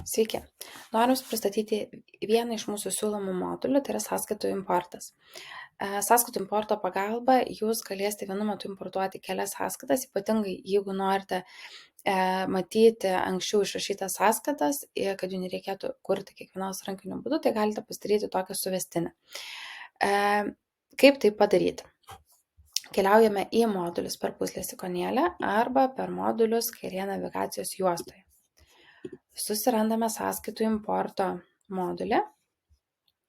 Sveiki. Noriu Jums pristatyti vieną iš mūsų siūlomų modulių, tai yra sąskaitų importas. Sąskaitų importo pagalba Jūs galėsite vienu metu importuoti kelias sąskaitas, ypatingai jeigu norite matyti anksčiau išrašytas sąskaitas ir kad jų nereikėtų kurti kiekvienos rankiniu būdu, tai galite pasidaryti tokią suvestinę. Kaip tai padaryti? Keliaujame į modulius per puzlės ikonėlę arba per modulius kairėje navigacijos juostoje. Susirandame sąskaitų importo modulį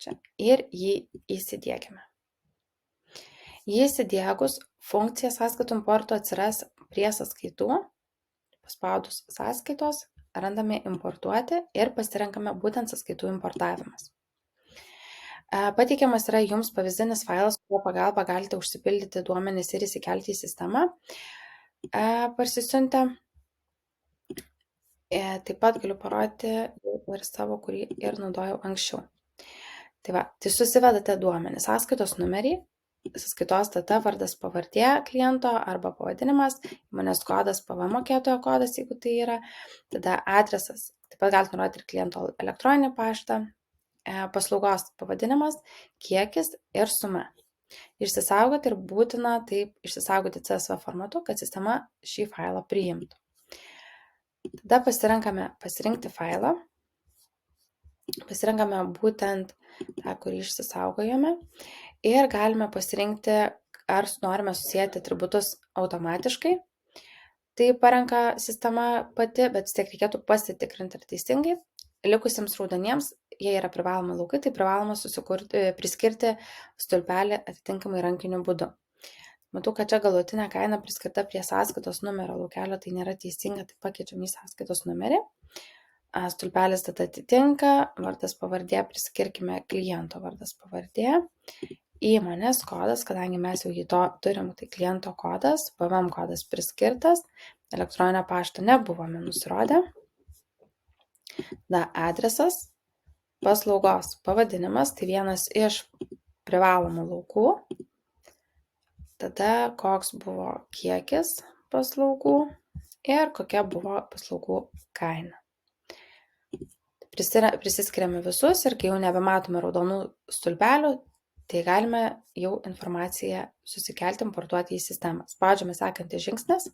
čia ir jį įsidiegiame. Jį įsidiegus, funkcija sąskaitų importo atsiras prie sąskaitų, paspaudus sąskaitos, randame importuoti ir pasirenkame būtent sąskaitų importavimas. Pateikiamas yra Jums pavyzdinis failas, kurio pagalba galite užsipildyti duomenis ir įsikelti į sistemą. Parsisiuntę. Taip pat galiu parodyti ir savo, kurį ir naudojau anksčiau. Tai susivedate duomenis, sąskaitos numerį, sąskaitos data, vardas, pavardė kliento arba pavadinimas, įmonės kodas, PVM mokėtojo kodas, jeigu tai yra, tada adresas. Taip pat galite nurodyti ir kliento elektroninį paštą, paslaugos pavadinimas, kiekis ir suma. Išsisaugoti ir būtina taip išsisaugoti CSV formatu, kad sistema šį failą priimtų. Tada pasirenkame pasirinkti failą, pasirenkame būtent tą, kurį išsisaugojome ir galime pasirinkti, ar norime susijęti atributus automatiškai. Tai parenka sistema pati, bet vis tiek reikėtų pasitikrinti ar teisingai. Likusiems raudoniems, jie yra privalomi laukai, tai privaloma priskirti stulpelį atitinkamai rankiniu būdu. Matau, kad čia galutinė kaina priskirta prie sąskaitos numerio laukelio, tai nėra teisinga, tai pakeičiam į sąskaitos numerį. Stulpelis tada atitinka, vardas pavardė priskirkime kliento vardas pavardė. Įmonės kodas, kadangi mes jau jį turim, tai kliento kodas, PVM kodas priskirtas, elektroninio pašto nebuvome nusirodę. Adresas, paslaugos pavadinimas, tai vienas iš privalomų laukų. Tada koks buvo kiekis paslaugų ir kokia buvo paslaugų kaina. Prisiskiriame visus ir kai jau nebematome raudonų stulpelių, tai galime jau informaciją susikelti, importuoti į sistemą. Spaudžiame sekantį žingsnis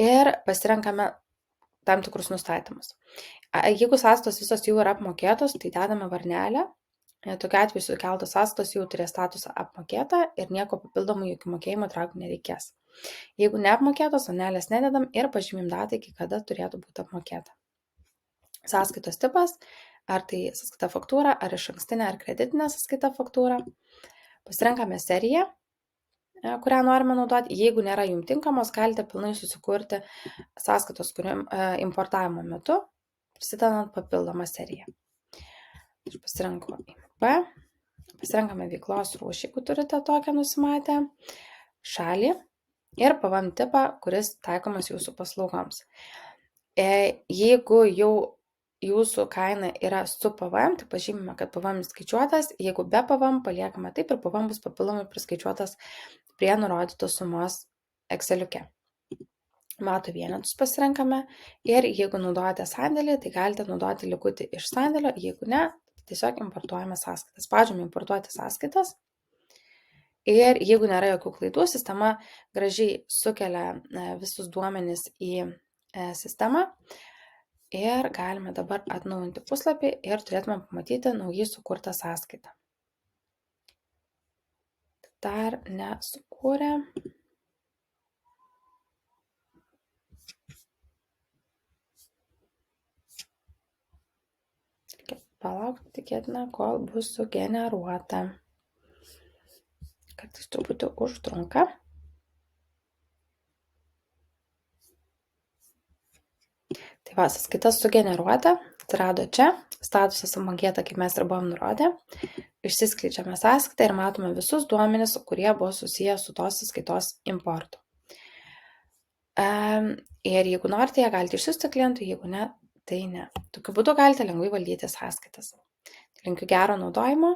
ir pasirenkame tam tikrus nustatymus. Jeigu sąskaitos visos jau yra apmokėtos, tai dedame varnelę. Tokiu atveju sukeltos sąskaitos jau turės statusą apmokėta ir nieko papildomų jokių mokėjimų traukti nereikės. Jeigu neapmokėtos, varnelės nededam ir pažymim datą, iki kada turėtų būti apmokėta. Sąskaitos tipas, ar tai sąskaita faktūra, ar išankstinė, ar kreditinė sąskaita faktūra. Pasirenkame seriją, kurią norime naudoti. Jeigu nėra jums tinkamos, galite pilnai susikurti sąskaitos importavimo metu, prisidedant papildomą seriją. Aš pasirenku IP, pasirenkame veiklos rūšį, jeigu turite tokią nusimatę, šalį ir PVM tipą, kuris taikomas jūsų paslaugoms. Jeigu jau jūsų kaina yra su PVM, tai pažymime, kad PVM skaičiuotas, jeigu be PVM paliekame taip ir PVM bus papildomai priskaičiuotas prie nurodytos sumos Exceliuke. Matų vienetus pasirenkame ir jeigu naudojate sandėlį, tai galite naudoti likutį iš sandėlio, jeigu ne, tiesiog importuojame sąskaitas. Spaudžiame importuoti sąskaitas ir jeigu nėra jokių klaidų, sistema gražiai sukelia visus duomenis į sistemą ir galime dabar atnaujinti puslapį ir turėtume pamatyti naujai sukurtą sąskaitą. Dar nesukūrė. Palaukti tikėtina, kol bus sugeneruota. Kartais truputį užtrunka. Tai va, sąskaita sugeneruota, atsirado čia, statusas apmokėta, kaip mes ir buvom nurodę. Išsiskleidžiame sąskaitą ir matome visus duomenis, kurie buvo susiję su tos sąskaitos importu. Ir jeigu norite, jie galite išsiųsti klientui, jeigu ne, tai ne. Tokiu būdu galite lengvai valdyti sąskaitas. Linkiu gero naudojimo.